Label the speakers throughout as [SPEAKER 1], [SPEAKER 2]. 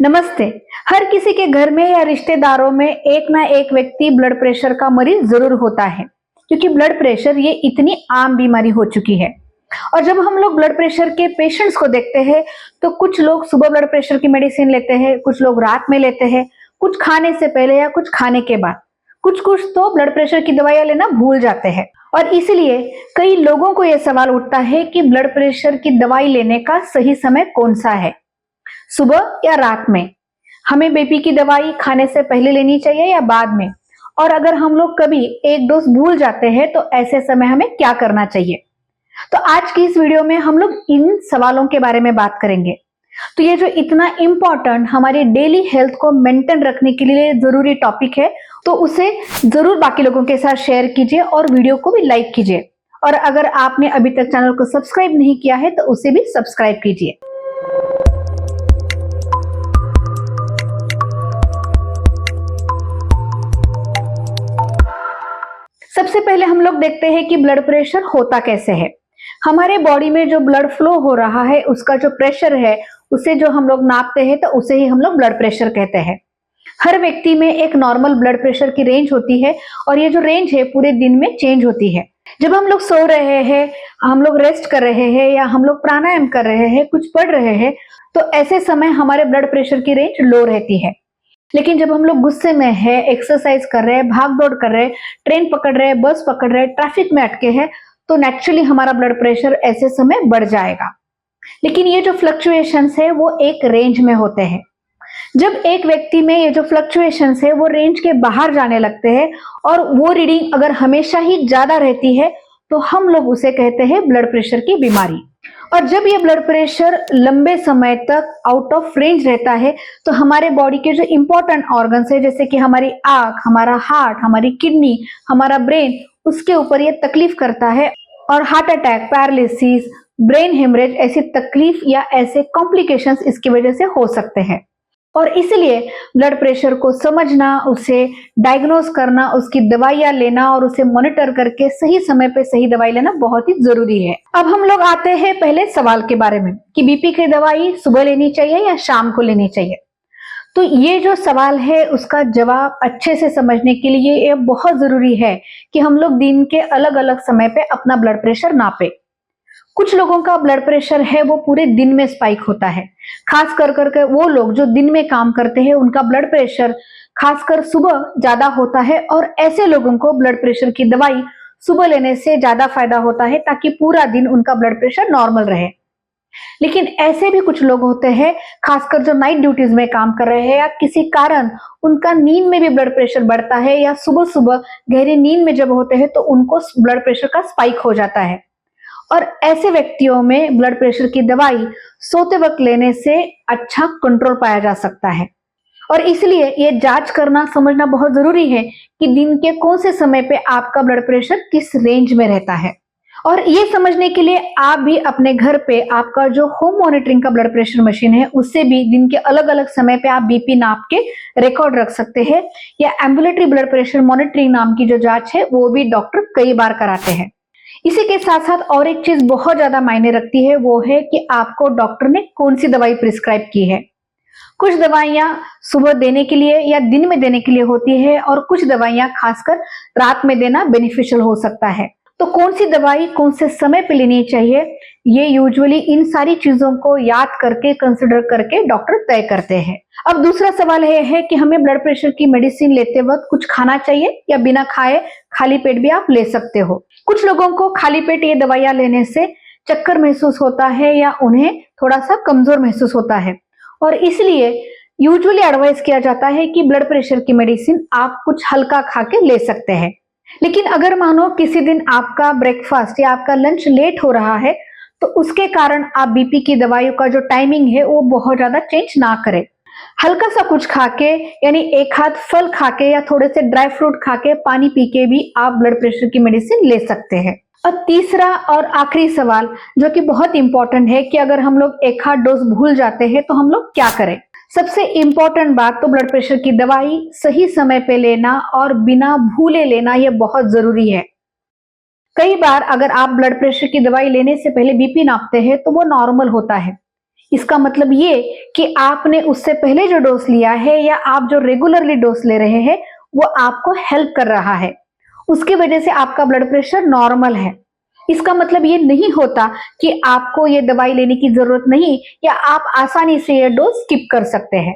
[SPEAKER 1] नमस्ते। हर किसी के घर में या रिश्तेदारों में एक ना एक व्यक्ति ब्लड प्रेशर का मरीज जरूर होता है, क्योंकि ब्लड प्रेशर ये इतनी आम बीमारी हो चुकी है। और जब हम लोग ब्लड प्रेशर के पेशेंट्स को देखते हैं, तो कुछ लोग सुबह ब्लड प्रेशर की मेडिसिन लेते हैं, कुछ लोग रात में लेते हैं, कुछ खाने से पहले या कुछ खाने के बाद, कुछ कुछ तो ब्लड प्रेशर की दवाइयां लेना भूल जाते हैं। और इसीलिए कई लोगों को यह सवाल उठता है कि ब्लड प्रेशर की दवाई लेने का सही समय कौन सा है, सुबह या रात में। हमें बीपी की दवाई खाने से पहले लेनी चाहिए या बाद में, और अगर हम लोग कभी एक डोज भूल जाते हैं तो ऐसे समय हमें क्या करना चाहिए। तो आज की इस वीडियो में हम लोग इन सवालों के बारे में बात करेंगे। तो ये जो इतना इम्पोर्टेंट हमारी डेली हेल्थ को मेंटेन रखने के लिए जरूरी टॉपिक है, तो उसे जरूर बाकी लोगों के साथ शेयर कीजिए और वीडियो को भी लाइक कीजिए। और अगर आपने अभी तक चैनल को सब्सक्राइब नहीं किया है तो उसे भी सब्सक्राइब कीजिए। सबसे पहले हम लोग देखते हैं कि ब्लड प्रेशर होता कैसे है। हमारे बॉडी में जो ब्लड फ्लो हो रहा है उसका जो प्रेशर है, उसे जो हम लोग नापते हैं तो उसे ही हम लोग ब्लड प्रेशर कहते हैं। हर व्यक्ति में एक नॉर्मल ब्लड प्रेशर की रेंज होती है, और ये जो रेंज है पूरे दिन में चेंज होती है। जब हम लोग सो रहे हैं, हम लोग रेस्ट कर रहे हैं, या हम लोग प्राणायाम कर रहे हैं, कुछ पढ़ रहे हैं, तो ऐसे समय हमारे ब्लड प्रेशर की रेंज लो रहती है। लेकिन जब हम लोग गुस्से में है, एक्सरसाइज कर रहे हैं, भाग दौड़ कर रहे हैं, ट्रेन पकड़ रहे हैं, बस पकड़ रहे हैं, ट्रैफिक में अटके हैं, तो नेचुरली हमारा ब्लड प्रेशर ऐसे समय बढ़ जाएगा। लेकिन ये जो फ्लक्चुएशंस है वो एक रेंज में होते हैं। जब एक व्यक्ति में ये जो फ्लक्चुएशंस है वो रेंज के बाहर जाने लगते हैं, और वो रीडिंग अगर हमेशा ही ज्यादा रहती है, तो हम लोग उसे कहते हैं ब्लड प्रेशर की बीमारी। और जब ये ब्लड प्रेशर लंबे समय तक आउट ऑफ रेंज रहता है, तो हमारे बॉडी के जो इंपॉर्टेंट ऑर्गन्स है, जैसे कि हमारी आंख, हमारा हार्ट, हमारी किडनी, हमारा ब्रेन, उसके ऊपर ये तकलीफ करता है। और heart attack, paralysis, brain haemorrhage ऐसी तकलीफ या ऐसे कॉम्प्लिकेशंस इसकी वजह से हो सकते हैं। और इसलिए ब्लड प्रेशर को समझना, उसे डायग्नोज करना, उसकी दवाइयां लेना और उसे मॉनिटर करके सही समय पे सही दवाई लेना बहुत ही जरूरी है। अब हम लोग आते हैं पहले सवाल के बारे में कि बीपी की दवाई सुबह लेनी चाहिए या शाम को लेनी चाहिए। तो ये जो सवाल है उसका जवाब अच्छे से समझने के लिए ये बहुत जरूरी है कि हम लोग दिन के अलग अलग समय पे अपना ब्लड प्रेशर नापे। कुछ लोगों का ब्लड प्रेशर है वो पूरे दिन में स्पाइक होता है। खास कर करके वो लोग जो दिन में काम करते हैं, उनका ब्लड प्रेशर खासकर सुबह ज्यादा होता है, और ऐसे लोगों को ब्लड प्रेशर की दवाई सुबह लेने से ज्यादा फायदा होता है, ताकि पूरा दिन उनका ब्लड प्रेशर नॉर्मल रहे। लेकिन ऐसे भी कुछ लोग होते हैं, खासकर जो नाइट ड्यूटीज में काम कर रहे हैं, या किसी कारण उनका नींद में भी ब्लड प्रेशर बढ़ता है, या सुबह सुबह गहरी नींद में जब होते हैं तो उनको ब्लड प्रेशर का स्पाइक हो जाता है। और ऐसे व्यक्तियों में ब्लड प्रेशर की दवाई सोते वक्त लेने से अच्छा कंट्रोल पाया जा सकता है। और इसलिए ये जांच करना, समझना बहुत जरूरी है कि दिन के कौन से समय पे आपका ब्लड प्रेशर किस रेंज में रहता है। और ये समझने के लिए आप भी अपने घर पे आपका जो होम मॉनिटरिंग का ब्लड प्रेशर मशीन है, उससे भी दिन के अलग अलग समय पे आप बीपी नाप के रिकॉर्ड रख सकते हैं, या एम्बुलेटरी ब्लड प्रेशर मॉनिटरिंग नाम की जो जांच है वो भी डॉक्टर कई बार कराते हैं। इसी के साथ साथ और एक चीज बहुत ज्यादा मायने रखती है, वो है कि आपको डॉक्टर ने कौन सी दवाई प्रिस्क्राइब की है। कुछ दवाइयां सुबह देने के लिए या दिन में देने के लिए होती है, और कुछ दवाइयां खासकर रात में देना बेनिफिशियल हो सकता है। तो कौन सी दवाई कौन से समय पे लेनी चाहिए, ये यूजुअली इन सारी चीजों को याद करके, कंसिडर करके डॉक्टर तय करते हैं। अब दूसरा सवाल यह है कि हमें ब्लड प्रेशर की मेडिसिन लेते वक्त कुछ खाना चाहिए, या बिना खाए खाली पेट भी आप ले सकते हो। कुछ लोगों को खाली पेट ये दवाइयां लेने से चक्कर महसूस होता है, या उन्हें थोड़ा सा कमजोर महसूस होता है, और इसलिए यूजुअली एडवाइस किया जाता है कि ब्लड प्रेशर की मेडिसिन आप कुछ हल्का खा के ले सकते हैं। लेकिन अगर मानो किसी दिन आपका ब्रेकफास्ट या आपका लंच लेट हो रहा है, तो उसके कारण आप बीपी की दवाइयों का जो टाइमिंग है वो बहुत ज्यादा चेंज ना करें। हल्का सा कुछ खा के, यानी एक हाथ फल खा के या थोड़े से ड्राई फ्रूट खा के, पानी पी के भी आप ब्लड प्रेशर की मेडिसिन ले सकते हैं। अब तीसरा और आखिरी सवाल जो कि बहुत इंपॉर्टेंट है कि अगर हम लोग एक हाथ डोज भूल जाते हैं तो हम लोग क्या करें। सबसे इंपॉर्टेंट बात तो ब्लड प्रेशर की दवाई सही समय पे लेना और बिना भूले लेना, यह बहुत जरूरी है। कई बार अगर आप ब्लड प्रेशर की दवाई लेने से पहले बीपी नापते हैं तो वो नॉर्मल होता है, इसका मतलब ये कि आपने उससे पहले जो डोज लिया है या आप जो रेगुलरली डोज ले रहे हैं वो आपको हेल्प कर रहा है, उसकी वजह से आपका ब्लड प्रेशर नॉर्मल है। इसका मतलब ये नहीं होता कि आपको ये दवाई लेने की जरूरत नहीं या आप आसानी से ये डोज स्किप कर सकते हैं।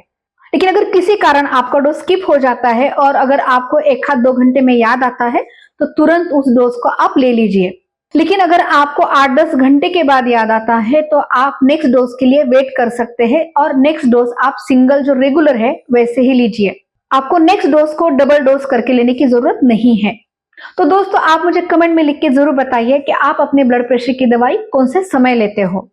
[SPEAKER 1] लेकिन अगर किसी कारण आपका डोज स्किप हो जाता है और अगर आपको 1-2 घंटे में याद आता है तो तुरंत उस डोज को आप ले लीजिए। लेकिन अगर आपको 8-10 घंटे के बाद याद आता है तो आप नेक्स्ट डोज के लिए वेट कर सकते हैं और नेक्स्ट डोज आप सिंगल जो रेगुलर है वैसे ही लीजिए। आपको नेक्स्ट डोज को डबल डोज करके लेने की जरूरत नहीं है। तो दोस्तों, आप मुझे कमेंट में लिख के जरूर बताइए कि आप अपने ब्लड प्रेशर की दवाई कौन से समय लेते हो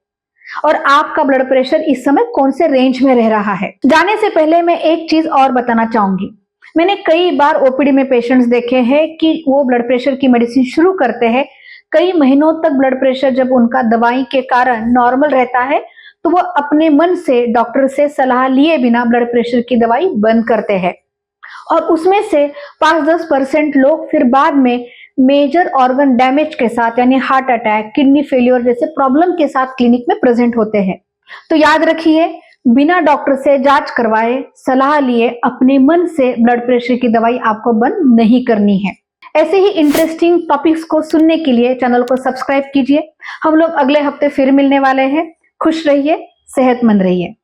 [SPEAKER 1] और आपका ब्लड प्रेशर इस समय कौन से रेंज में रह रहा है। जाने से पहले मैं एक चीज और बताना चाहूंगी। मैंने कई बार ओपीडी में पेशेंट्स देखे हैं कि वो ब्लड प्रेशर की मेडिसिन शुरू करते हैं, कई महीनों तक ब्लड प्रेशर जब उनका दवाई के कारण नॉर्मल रहता है तो वो अपने मन से डॉक्टर से सलाह लिए बिना ब्लड प्रेशर की दवाई बंद करते हैं और उसमें से 5-10% लोग फिर बाद में मेजर ऑर्गन डैमेज के साथ यानी हार्ट अटैक, किडनी फेलियर जैसे प्रॉब्लम के साथ क्लिनिक में प्रेजेंट होते हैं। तो याद रखिए, बिना डॉक्टर से जांच करवाए, सलाह लिए अपने मन से ब्लड प्रेशर की दवाई आपको बंद नहीं करनी है। ऐसे ही इंटरेस्टिंग टॉपिक्स को सुनने के लिए चैनल को सब्सक्राइब कीजिए। हम लोग अगले हफ्ते फिर मिलने वाले हैं। खुश रहिए, सेहतमंद रहिए।